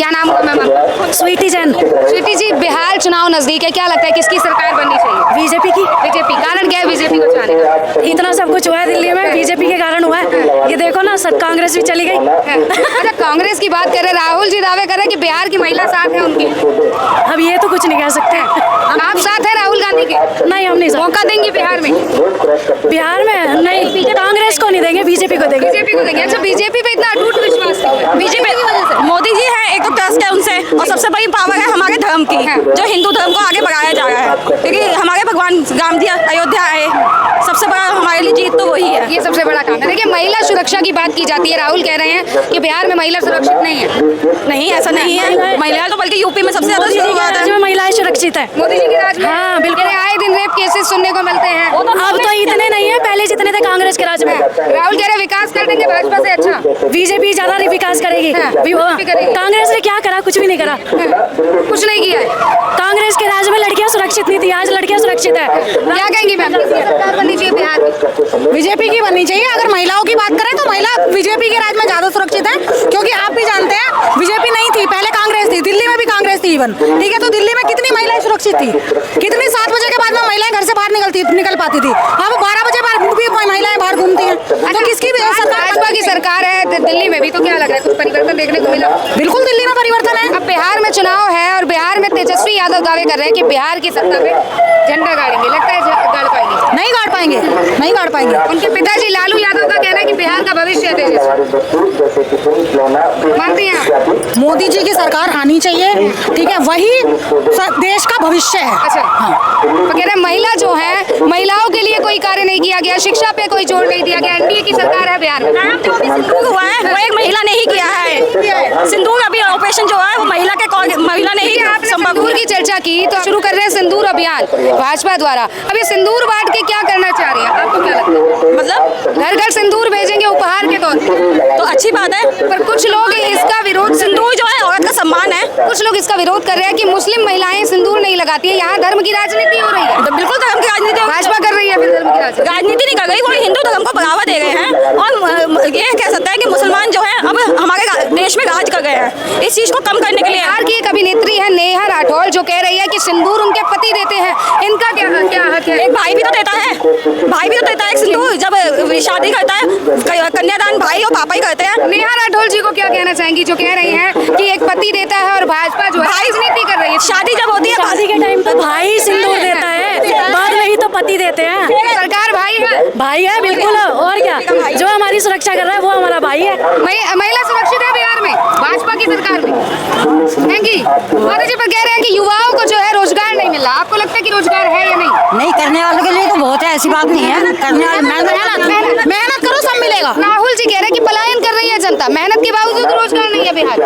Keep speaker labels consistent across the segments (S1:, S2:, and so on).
S1: क्या नाम हुआ मैम?
S2: स्वीटी जैन।
S1: स्वीटी जी, बिहार चुनाव नजदीक है, क्या लगता है किसकी सरकार बननी चाहिए?
S2: बीजेपी की।
S1: बीजेपी, कारण क्या है बीजेपी को चाहने का?
S2: इतना सब कुछ हुआ है दिल्ली में, बीजेपी के कारण हुआ है। ये देखो ना, सब कांग्रेस भी चली गई।
S1: अच्छा, कांग्रेस की बात करें, राहुल जी दावे कर रहे हैं कि बिहार की महिला साथ है उनकी।
S2: अब ये तो कुछ नहीं कह सकते।
S1: आप साथ है राहुल गांधी के?
S2: नहीं, हम नहीं।
S1: मौका देंगे बिहार में?
S2: बिहार में नहीं, कांग्रेस को नहीं देंगे, बीजेपी को देंगे।
S1: बीजेपी को देंगे। अच्छा, बीजेपी पे इतना अटूट विश्वास क्यों है?
S3: बीजेपी की वजह से। मोदी जी है, एक तो ट्रस्ट है उनसे, और सबसे बड़ी पावर है हमारे धर्म की, जो हिंदू धर्म को आगे बढ़ाया जा रहा है, क्योंकि हमारे भगवान राम जी अयोध्या आए, सबसे बड़ा हमारे लिए जीत तो वही है।
S1: ये सबसे बड़ा काम है। देखिए, महिला सुरक्षा की बात की जाती है, राहुल कह रहे हैं कि बिहार में महिला सुरक्षित नहीं है।
S3: नहीं, ऐसा नहीं है। महिलाएं तो बल्कि यूपी में सबसे ज्यादा शुरुआत
S2: राज्य
S3: है।
S2: में महिलाएं सुरक्षित है।
S1: मोदी जी के राज में?
S2: हाँ, बिल्कुल।
S1: आए दिन रेप केसेस सुनने को मिलते हैं।
S2: अब तो इतने नहीं है, पहले जितने थे कांग्रेस के राज में।
S1: राहुल कह रहे विकास कर देंगे भाजपा से। अच्छा,
S2: बीजेपी ज्यादा विकास करेगी। कांग्रेस ने क्या करा? कुछ भी नहीं करा,
S1: कुछ नहीं किया है।
S2: कांग्रेस के राज में लड़कियां सुरक्षित नहीं थी, आज लड़कियां सुरक्षित है।
S1: क्या कहेंगी मैम, किसकी सरकार बननी चाहिए बिहार में?
S4: बीजेपी की बननी चाहिए। अगर महिलाओं की बात करें तो महिला बीजेपी के राज में ज्यादा सुरक्षित है, क्योंकि आप भी जानते हैं बीजेपी नहीं थी, पहले कांग्रेस थी, दिल्ली में भी कांग्रेस थी इवन, ठीक है। तो दिल्ली में कितनी महिलाएं सुरक्षित थी, कितनी 7 बजे के बाद में महिलाएं घर से बाहर निकल पाती थी। अब 12 बजे बाद भी महिलाएं बाहर घूमती हैं। तो किसकी
S1: भाजपा की सरकार है दिल्ली में भी, तो क्या लग रहा है कुछ परिवर्तन देखने को मिला?
S4: बिल्कुल दिल्ली में परिवर्तन है।
S1: अब बिहार में चुनाव है और बिहार में तेजस्वी यादव दावे कर रहे हैं कि बिहार की सत्ता में झंडा गाड़ेंगे। लगता है गाड़ पाएंगे?
S4: नहीं गाड़ पाएंगे, नहीं गाड़ पाएंगे।
S1: उनके पिताजी लालू यादव का कहना है कि बिहार का भविष्य है तेजस्वी। मानती हैं आप?
S4: मोदी जी की सरकार आनी चाहिए, ठीक है, वही देश का भविष्य है।
S1: अच्छा, हाँ। तो कह रहे हैं महिला जो है, महिलाओं के लिए कोई कार्य नहीं किया गया, शिक्षा पे कोई जोर नहीं दिया गया। एनडीए की सरकार है बिहार में।
S3: सिंदूर हुआ है, वो एक महिला ने ही किया है। सिंदूर अभी ऑपरेशन जो है वो महिला ने ही
S1: सिंदूर की चर्चा की, तो शुरू कर रहे हैं सिंदूर अभियान भाजपा द्वारा। अब ये सिंदूर बांट के क्या करना चाह रही है, आपको क्या लगता है?
S3: मतलब
S1: घर घर सिंदूर भेजेंगे उपहार के तौर पर,
S3: तो अच्छी बात है,
S1: पर कुछ लोग इसका विरोध,
S3: सिंदूर जो है औरत का सम्मान है,
S1: कुछ लोग इसका विरोध कर रहे हैं कि मुस्लिम महिलाएं सिंदूर नहीं लगाती है, यहाँ धर्म की राजनीति हो रही है।
S3: तो बिल्कुल धर्म की राजनीति
S1: भाजपा कर रही है, फिर धर्म की
S3: राजनीति नहीं कर रही, वो हिंदू धर्म को बढ़ावा दे रहे हैं। और ये कह सकते हैं कि मुसलमान जो है अब हमारे देश में राज कर गए हैं, इस चीज को कम करने के लिए।
S1: बिहार की एक अभिनेत्री है नेहा राठौर, जो कह रही है कि सिंदूर उनके पति देते हैं, इनका क्या हक है?
S3: एक भाई भी तो देता है, भाई भी तो देता है सिंदूर, जब शादी करता है कन्यादान भाई और पापा ही करते हैं।
S1: नेहा राठौर जी को क्या कहना चाहेंगी, जो कह रही हैं कि एक पति देता है और भाजपा जो है राजनीति कर रही है?
S3: शादी जब होती है,
S2: शादी के टाइम पे भाई सिंदूर देता है, बाद में ही तो पति देते हैं।
S1: सरकार भाई है,
S2: भाई है बिल्कुल, और क्या, जो हमारी सुरक्षा कर रहा है वो हमारा भाई है।
S1: महिला सुरक्षित है बिहार में भाजपा की सरकार में? थैंक मोदी जी पर कह रहे हैं कि युवाओं को जो है रोजगार नहीं मिल रहा, आपको लगता है कि रोजगार है या नहीं?
S4: नहीं, करने वालों के लिए तो बहुत है, ऐसी बात नहीं है। करने वाले मेहनत करो, सब मिलेगा।
S1: राहुल जी कह रहे हैं कि पलायन कर रही है जनता, मेहनत के बावजूद रोजगार नहीं है बिहार।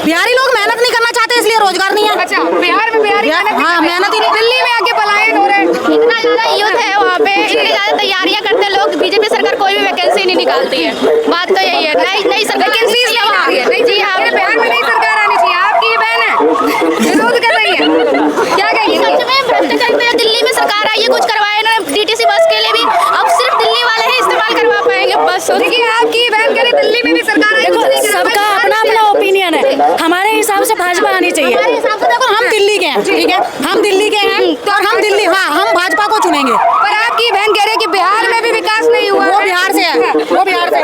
S4: बिहारी लोग मेहनत नहीं करना चाहते, इसलिए रोजगार नहीं है।
S1: अच्छा, बिहार में बिहारी
S4: हाँ, मेहनत ही नहीं।
S1: दिल्ली में आके पलायन हो रहे हैं।
S5: इतना ज्यादा युद्ध है वहाँ पे, इतनी ज्यादा तैयारियां करते लोग, बीजेपी सरकार कोई भी वैकेंसी नहीं निकालती है। बात तो यही है, नई सरकार
S1: वैकेंसी है वहाँ। जी हाँ, बिहार में नई सरकार आनी चाहिए। आपकी ये बहन है, विरोध कर रही है, क्या कहेंगे?
S5: सच में भ्रष्टाचार पे दिल्ली में सरकार आई है, कुछ करवाया ना, डीटीसी बस के लिए भी अब सिर्फ दिल्ली वाले ही इस्तेमाल करवा पाएंगे बस।
S1: देखिए, आपकी बहन कह रही दिल्ली में भी सरकार आई, कुछ नहीं करवा
S2: सबका
S1: पाई।
S2: अपना अपना ओपिनियन है, हमारे हिसाब से भाजपा आनी चाहिए।
S4: हमारे हिसाब से देखो, हम दिल्ली के हैं, ठीक है, हम दिल्ली के हैं, और हम दिल्ली, हाँ, हम भाजपा को चुनेंगे।
S1: पर आपकी बहन कह रही है कि बिहार में भी विकास नहीं हुआ।
S4: वो बिहार से है, वो बिहार से है।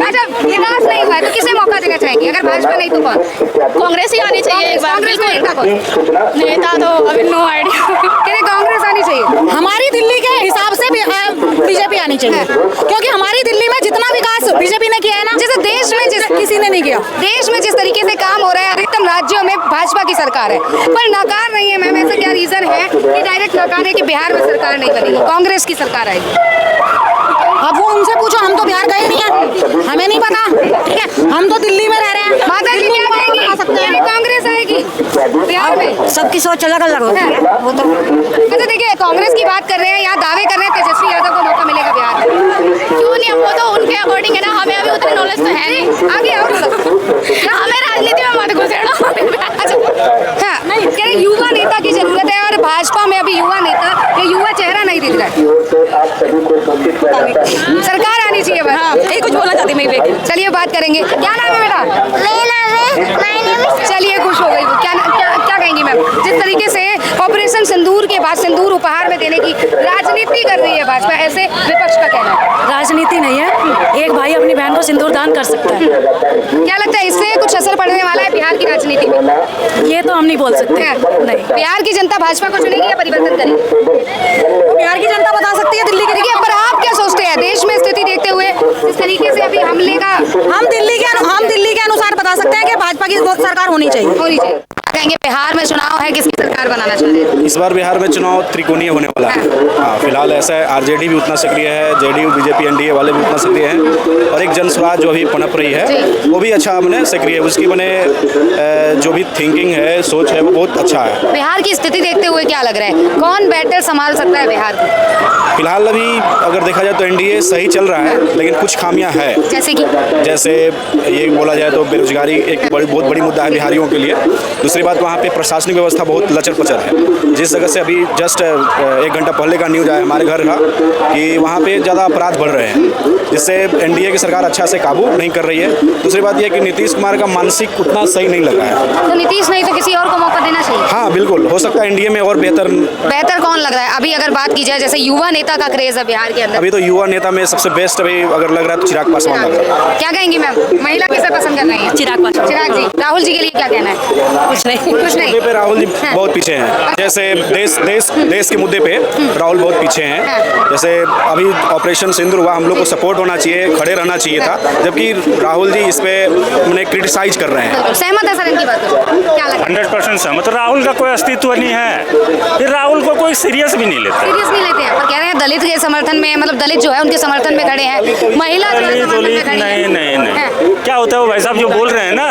S1: अच्छा, विकास नहीं हुआ है तो किसे मौका देना चाहेंगे? अगर भाजपा नहीं तो कौन?
S3: कांग्रेस ही आनी चाहिए एक बार।
S1: कांग्रेस में नेता कौन?
S3: नेता तो अभी नो आइडिया।
S1: कह रहे कांग्रेस आनी चाहिए।
S4: हमारी दिल्ली के हिसाब से बीजेपी आनी चाहिए, क्योंकि हमारी दिल्ली में जितना विकास बीजेपी ने किया है ना,
S1: जैसे देश में
S4: किसी ने नहीं किया।
S1: देश में जिस तरीके से काम हो रहा है, अधिकतम राज्यों में भाजपा की सरकार है, पर नकार नहीं है मैम। ऐसा क्या रीजन है कि डायरेक्ट नकार है कि बिहार में सरकार नहीं बनेगी, कांग्रेस की सरकार आएगी?
S4: अब वो उनसे पूछो, हम तो बिहार गए नहीं है, हमें नहीं पता, ठीक है, हम तो दिल्ली में रह रहे हैं।
S1: माता जी क्या कहेंगी? कांग्रेस आएगी बिहार में?
S4: सबकी सोच अलग अलग होती है, वो तो।
S1: अच्छा, देखिए, कांग्रेस की बात कर रहे हैं, यहाँ दावे कर रहे हैं तेजस्वी यादव को मौका मिलेगा बिहार में।
S5: क्यों नहीं, वो तो उनके अकॉर्डिंग है ना, हमें अभी उतना नॉलेज तो है नहीं।
S1: आगे आओ थोड़ा।
S5: हमें राजनीति में मत घुसेड़ो।
S1: अच्छा, हाँ, कह रहे युवा नेता की जरूरत है, और भाजपा में अभी युवा नेता, ये युवा चेहरा नहीं दिख रहा है। सरकार आनी चाहिए बस।
S3: हाँ, यही कुछ बोलना चाहती मेरी बेटी।
S1: चलिए बात करेंगे। क्या नाम है बेटा?
S5: मेरा नाम है
S1: चलिए, कुछ सिंदूर के बाद सिंदूर उपहार में देने की राजनीति कर रही है भाजपा, ऐसे विपक्ष का कहना है।
S2: राजनीति नहीं है, एक भाई अपनी बहन को सिंदूर दान कर सकता है।
S1: क्या लगता है इससे कुछ असर पड़ने वाला है बिहार की राजनीति में?
S2: ये तो हम नहीं बोल सकते। नहीं,
S1: बिहार की जनता भाजपा को चुनेगी या परिवर्तन करेगी?
S4: बिहार की जनता बता सकती है, दिल्ली की
S1: देखिए, पर आप क्या सोचते हैं देश में स्थिति देखते हुए इस तरीके से अभी हमले का
S4: हम दिल्ली के अनुसार बता सकते हैं कि भाजपा की सरकार होनी चाहिए।
S1: होनी चाहिए? कहेंगे बिहार में चुनाव है, किसकी सरकार बनाना चाह रहे हैं?
S6: इस बार बिहार में चुनाव त्रिकोणीय होने वाला है। हाँ, फिलहाल ऐसा है, आरजेडी भी उतना सक्रिय है, जेडीयू बीजेपी एनडीए वाले भी उतना सक्रिय हैं, और एक जन स्वराज जो अभी पनप रही है वो भी अच्छा मैंने सक्रिय है। उसकी मैंने जो भी थिंकिंग है, सोच है, वो बहुत अच्छा है।
S1: बिहार की स्थिति देखते हुए क्या लग रहा है, कौन बेटर संभाल सकता है बिहार को?
S6: फिलहाल अभी अगर देखा जाए तो एनडीए सही चल रहा है, लेकिन कुछ खामियां है। जैसे ये बोला जाए तो बेरोजगारी एक बहुत बड़ी मुद्दा है बिहारियों के लिए। दूसरी बात, वहाँ पे प्रशासनिक व्यवस्था बहुत लचर पचर है। जिस जगह से अभी जस्ट 1 घंटा पहले का न्यूज़ आया हमारे घर का कि वहाँ पे ज़्यादा अपराध बढ़ रहे हैं, जिससे एनडीए की सरकार अच्छा से काबू नहीं कर रही है। दूसरी बात यह कि नीतीश कुमार का मानसिक उतना सही नहीं लगा है।
S1: तो नीतीश नहीं तो किसी और को मौका देना चाहिए।
S6: हाँ बिल्कुल, हो सकता है एनडीए में और बेहतर
S1: कौन लग रहा है अभी? अगर बात की जाए, जैसे युवा नेता का क्रेज है बिहार के अंदर,
S6: अभी तो युवा नेता में सबसे बेस्ट अभी अगर लग रहा है तो चिराग पासवान लग रहा है।
S1: क्या कहेंगी मैम, महिला किसे पसंद कर रही है?
S2: चिराग पासवान।
S1: चिराग जी, राहुल जी के लिए क्या कहना है?
S2: कुछ नहीं।
S1: कुछ नहीं।
S6: मुद्दे पे राहुल जी बहुत पीछे हैं। जैसे देश के मुद्दे पे राहुल बहुत पीछे हैं। जैसे अभी ऑपरेशन सिंदूर हुआ, हम लोग को सपोर्ट होना चाहिए, खड़े रहना चाहिए था, जबकि राहुल जी इस पे उन्हें क्रिटिसाइज कर रहे हैं।
S1: सहमत है सर इनकी बात से? क्या लगता है?
S7: 100% सहमत। राहुल का कोई अस्तित्व नहीं है, फिर राहुल को कोई सीरियस भी नहीं लेता।
S1: सीरियस नहीं लेते हैं, पर कह रहे हैं दलित के समर्थन में, मतलब दलित जो है उनके समर्थन में खड़े हैं, महिला जो है समर्थन में खड़ी है।
S7: नहीं, क्या होता है वो भाई साहब जो बोल रहे हैं ना,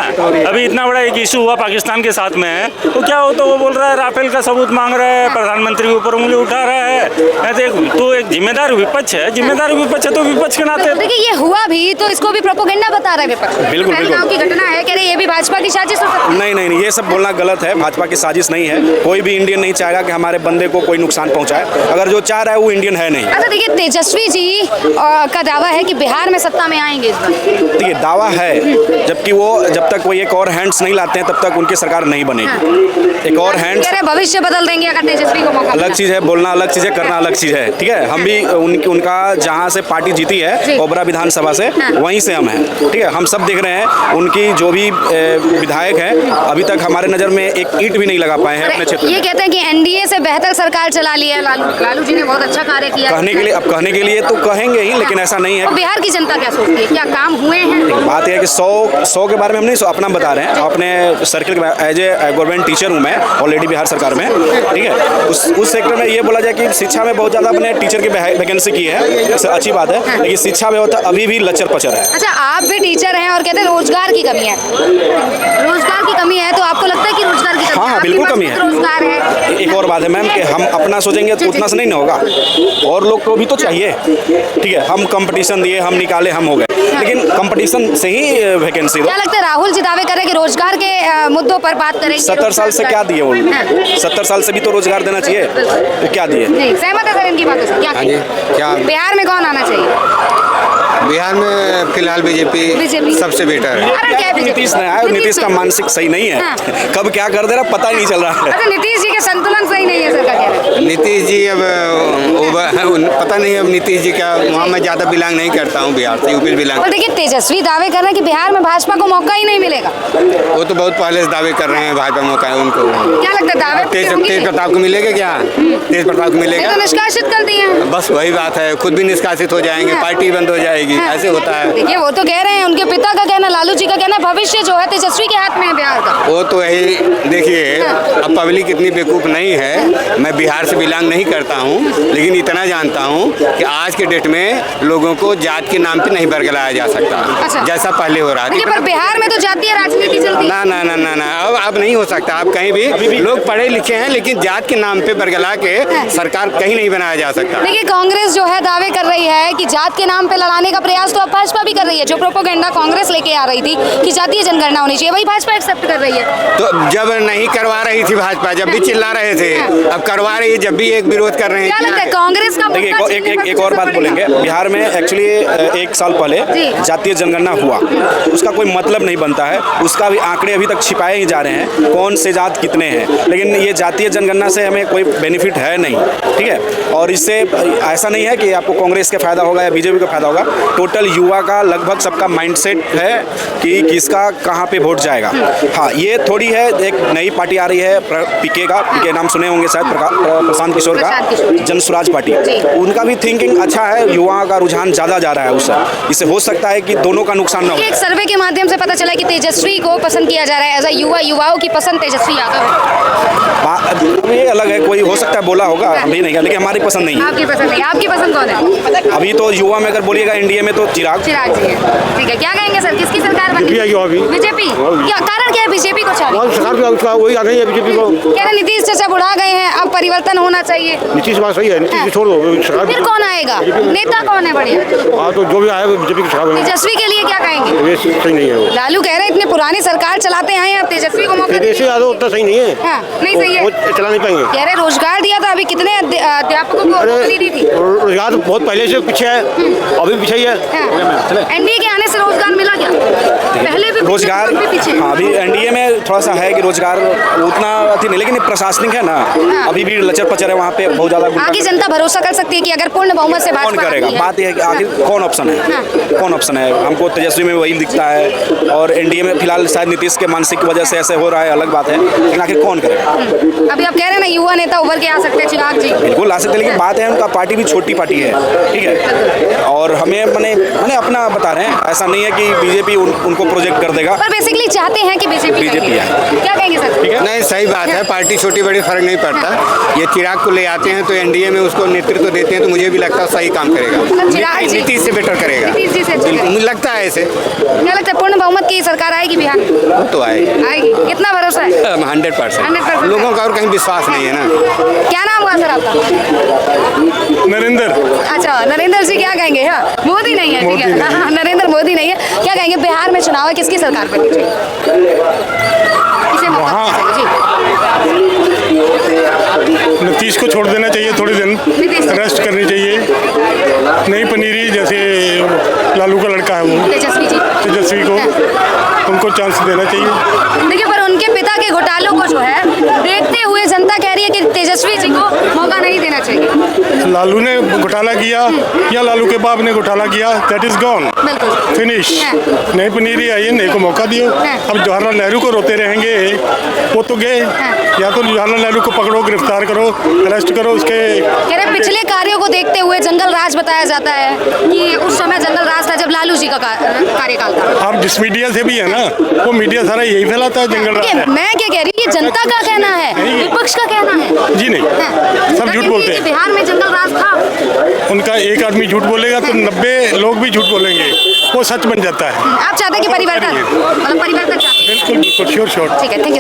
S7: अभी इतना बड़ा एक इशू हुआ पाकिस्तान के साथ में, तो क्या होता है वो बोल रहा है राफेल का सबूत मांग रहा है, प्रधानमंत्री के ऊपर उंगली उठा रहा है। तो एक जिम्मेदार विपक्ष है, तो विपक्ष के नाते
S1: देखिए ये हुआ भी तो इसको भी प्रोपेगेंडा बता रहा है विपक्ष।
S6: बिल्कुल
S1: पहलगांव की घटना है, कह रहे ये भी भाजपा की साजिश हो सकती है।
S6: नहीं, ये सब बोलना गलत है। भाजपा की साजिश नहीं है। कोई भी इंडियन नहीं चाहेगा कि हमारे बंदे को कोई नुकसान पहुंचाए। अगर जो चाह रहा है वो इंडियन है नहीं।
S1: अच्छा देखिए, तेजस्वी जी का दावा है कि बिहार में सत्ता में आएंगे इस बार।
S6: देखिए दावा है, जबकि वो जब तक वो एक और हैंड्स नहीं लाते हैं तब तक उनकी सरकार नहीं बनेगी। एक और हैंड्स,
S1: भविष्य बदल देंगे अगर तेजस्वी को मौका।
S6: अलग चीज़ है, बोलना अलग चीज़ है, करना अलग चीज़ है। ठीक है, हम भी उनका जहाँ से पार्टी जीती है ओबरा विधानसभा से, वहीं से हम हैं। ठीक है, हम सब देख रहे हैं उनकी जो भी विधायक हैं, अभी तक हमारे नज़र में एक ईंट भी नहीं लगा पाए हैं अपने क्षेत्र में।
S1: ये कहते हैं कि एनडीए से बेहतर सरकार चला ली है लालू जी ने, बहुत अच्छा कार्य किया।
S6: कहने के लिए तो कहेंगे ही, लेकिन ऐसा नहीं है।
S1: तो बिहार की जनता क्या सोचती है, क्या काम हुए हैं?
S6: बात यह है कि 100 के बारे में हम नहीं अपना बता रहे हैं, अपने circle as a government teacher हूँ मैं ऑलरेडी बिहार सरकार में। ठीक है, उस सेक्टर में ये बोला जाए कि शिक्षा में बहुत ज़्यादा अपने टीचर की वैकेंसी की है, अच्छी बात है, लेकिन शिक्षा व्यवस्था अभी भी लचर पचर है।
S1: अच्छा, आप भी टीचर हैं और कहते हैं रोजगार की कमी है। रोजगार की कमी है, तो आपको लगता है कि रोजगार की कमी है?
S6: हाँ, बिल्कुल कमी है।
S1: रोजगार है।
S6: एक और बात है मैम कि हम अपना सोचेंगे तो उतना से नहीं ना होगा, और लोग को भी तो चाहिए। ठीक है, हम कंपटीशन दिए, हम निकाले, हम हो गए, लेकिन कंपटीशन से ही वैकेंसी दो।
S1: क्या लगता है राहुल जी दावे कर रहे हैं कि रोजगार के मुद्दों पर बात करेंगे?
S6: 70 साल से क्या दिए वो? 70 साल से भी तो रोजगार देना चाहिए, तो क्या दिए?
S1: नहीं, सहमत है सर इनकी बातों से? क्या बिहार में कौन आना चाहिए?
S8: बिहार में फिलहाल बीजेपी सबसे बेटर है।
S1: अरे क्या
S6: नीतीश नहीं आया, नीतीश का मानसिक सही नहीं है। कब क्या कर दे रहा पता ही नहीं चल रहा है।
S1: अच्छा, नीतीश जी के संतुलन सही नहीं है सर का कहना है।
S8: नीतीश जी अब पता नहीं, अब नीतीश जी का वहाँ मैं ज़्यादा बिलोंग नहीं करता हूँ, बिहार से यूपी बिलोंग।
S1: और देखिए तेजस्वी दावे कर रहे हैं कि बिहार में भाजपा को मौका ही नहीं मिलेगा।
S8: वो तो बहुत पहले से दावे कर रहे हैं भाजपा मौका है उनको।
S1: क्या लगता है दावे
S8: तेज प्रताप को मिलेगा? क्या तेज प्रताप को मिलेगा?
S1: तो निष्कासित कर दिए हैं।
S8: बस वही बात है, खुद भी निष्कासित हो जाएंगे, पार्टी बंद हो जाएगी, ऐसे होता है।
S1: देखिए वो तो कह रहे हैं, उनके पिता का कहना, लालू जी का कहना, भविष्य जो है तेजस्वी के हाथ में है बिहार का।
S8: वो तो यही देखिए, अब पब्लिक इतनी बेवकूफ़ नहीं है। मैं बिहार से बिलोंग नहीं करता हूँ, लेकिन इतना जानता हूँ कि आज के डेट में लोगों को जात के नाम पे नहीं बरगलाया जा सकता।
S1: अच्छा।
S8: जैसा पहले हो रहा
S1: देखिए, पर बिहार में तो जातीय राजनीति चलती है।
S8: ना अब नहीं हो सकता। आप कहीं भी लोग पढ़े लिखे हैं, लेकिन जात के नाम पे बरगला के सरकार कहीं नहीं बनाया जा सकता।
S1: देखिए कांग्रेस जो है दावे कर रही है कि जात के नाम पे लड़ाने का प्रयास तो अब भाजपा भी कर रही है। जो प्रोपोगेंडा कांग्रेस लेके आ रही थी कि जातीय जनगणना होनी चाहिए, वही भाजपा एक्सेप्ट कर रही है।
S8: तो जब नहीं करवा रही थी भाजपा, जब भी चिल्ला रहे थे, अब करवा रही है, जब भी एक विरोध कर रहे हैं।
S1: क्या लगता है कांग्रेस का
S6: देखिए
S1: मुद्दा
S6: एक और बात बोलेंगे। बिहार में एक्चुअली 1 साल पहले जातीय जनगणना हुआ, उसका कोई मतलब नहीं बनता है, उसका भी आंकड़े अभी तक छिपाए ही जा रहे हैं, कौन से जात कितने हैं, लेकिन ये जातीय जनगणना से हमें कोई बेनिफिट है नहीं, ठीक है। और इससे ऐसा नहीं है कि आपको कांग्रेस का फायदा होगा या बीजेपी का फायदा होगा, टोटल युवा का लगभग सबका माइंडसेट है कि किसका कहाँ पे वोट जाएगा। हाँ, ये थोड़ी है, एक नई पार्टी आ रही है पीके नाम सुने होंगे शायद, प्रशांत किशोर का, जन स्वराज पार्टी, उनका भी थिंकिंग अच्छा है, युवाओं का रुझान ज़्यादा जा रहा है उससे, इससे हो सकता है कि दोनों का नुकसान ना हो।
S1: एक सर्वे के माध्यम से पता चला कि तेजस्वी को पसंद किया जा रहा है, एज अ युवाओं की पसंद तेजस्वी यादव है।
S6: ये अलग है, कोई हो सकता है बोला होगा, अभी नहीं, लेकिन हमारी पसंद नहीं है।
S1: आपकी पसंद नहीं, आपकी पसंद कौन है?
S6: अभी तो युवा में अगर बोलिएगा एनडीए में तो चिराग
S1: जी है। ठीक है, क्या कहेंगे सर, किसकी सरकार बनेगी? बीजेपी। क्या कारण क्या है बीजेपी को चाह
S9: वही आ गई है बीजेपी को।
S1: कह रहे नीतीश चाचा बुढ़ा गए हैं, अब परिवर्तन होना चाहिए।
S9: नीतीश बात सही है, नीतीश छोड़ दो,
S1: फिर कौन आएगा? नेता कौन है बढ़िया?
S9: हाँ, तो जो भी आया बीजेपी के खिलाफ है।
S1: तेजस्वी के लिए क्या कहेंगे?
S9: ये सही नहीं है वो।
S1: लालू कह रहे हैं इतनी पुरानी सरकार चलाते आए हैं, अब तेजस्वी को मौका
S9: तेजस्वी यादव उतना सही नहीं है।
S1: हाँ, नहीं सही है,
S9: वो चला नहीं पाएंगे।
S1: कह रहे रोजगार दिया था, अभी कितने अध्यापकों को नौकरी दी थी?
S9: रोजगार तो बहुत पहले से पीछे है, अभी पीछे ही है।
S1: एनडीए के आने से रोजगार मिला क्या? पहले भी
S6: रोजगार, हाँ, अभी एनडीए में थोड़ा सा है कि रोजगार उतना अति नहीं, लेकिन प्रशासनिक है ना, अभी भी लचर पचर है वहाँ पे बहुत ज़्यादा।
S1: आगे जनता भरोसा कर सकती है कि अगर पूर्ण बहुमत से
S6: कौन करेगा? बात यह है कि आखिर कौन ऑप्शन है, कौन ऑप्शन है? हमको तेजस्वी में वही दिखता है, और एनडीए में फिलहाल शायद नीतीश के मानसिक की वजह से ऐसे हो रहा है, अलग बात है, लेकिन आखिर कौन करेगा?
S1: अभी आप कह रहे हैं ना युवा नेता उभर के आ सकते हैं, चिराग जी
S6: बिल्कुल आ सकते हैं, लेकिन बात है उनका पार्टी भी छोटी पार्टी है, ठीक है, और हमें मैंने अपना बता रहे हैं, ऐसा नहीं है कि बीजेपी उनको प्रोजेक्ट कर देगा,
S1: पर बेसिकली चाहते हैं कि बीजेपी क्या कहेंगे सर?
S8: नहीं, सही बात है, पार्टी छोटी बड़ी फर्क नहीं पड़ता। ये चिराग को ले आते हैं तो एनडीए में उसको नेतृत्व देते हैं, तो मुझे भी लगता है सही काम करेगा, नीतीश से बेटर करेगा। मुझे लगता है ऐसे।
S1: क्या लगता है पूर्ण बहुमत की सरकार आएगी बिहार में?
S8: वो तो आएगी,
S1: कितना भरोसा है?
S8: 100%। लोगों का और कहीं विश्वास नहीं है ना।
S1: क्या नाम हुआ सर आपका?
S9: नरेंद्र।
S1: अच्छा, नरेंद्र जी क्या कहेंगे? हाँ, मोदी नहीं है, ठीक है, हाँ, नरेंद्र मोदी नहीं है, क्या कहेंगे बिहार में चुनाव है, किसकी सरकार बननी चाहिए? किसे मौका देना चाहिए?
S9: नीतीश को छोड़ देना चाहिए, थोड़े दिन रेस्ट करनी चाहिए। नहीं पनीरी जैसे लालू का लड़का है वो तेजस्वी को, उनको चांस देना चाहिए।
S1: देखिए, पर उनके पिता के घोटालों को जो है देखते हुए जनता कह रही है कि तेजस्वी जी को मौका नहीं देना चाहिए।
S9: लालू ने घोटाला किया या लालू के बाप ने घोटाला किया, दैट इज गॉन, फिनिश। नई पनीरी आई है, नई को मौका दियो। अब जवाहरलाल नेहरू को रोते रहेंगे, वो तो गए। या तो जवाहरलाल नेहरू को पकड़ो, गिरफ्तार करो, अरेस्ट करो। उसके
S1: कह रहे पिछले कार्यों को देखते हुए जंगल राज बताया जाता है कि उस समय जंगल राज था जब लालू जी का कार्यकाल था।
S9: आप जिस मीडिया से भी है ना, वो मीडिया सारा यही फैलाता है जंगल राज है।
S1: मैं क्या कह रही हूँ, ये जनता का कहना है, विपक्ष का कहना है।
S9: जी नहीं, सब झूठ बोलते हैं।
S1: बिहार में जंगल राज था,
S9: उनका एक आदमी झूठ बोलेगा तो 90 लोग भी झूठ बोलेंगे, वो सच बन जाता है।
S1: आप चाहते हैं कि परिवर्तन, मतलब परिवर्तन चाहते हैं?
S9: बिल्कुल बिल्कुल, श्योर।
S1: ठीक है, थैंक यू।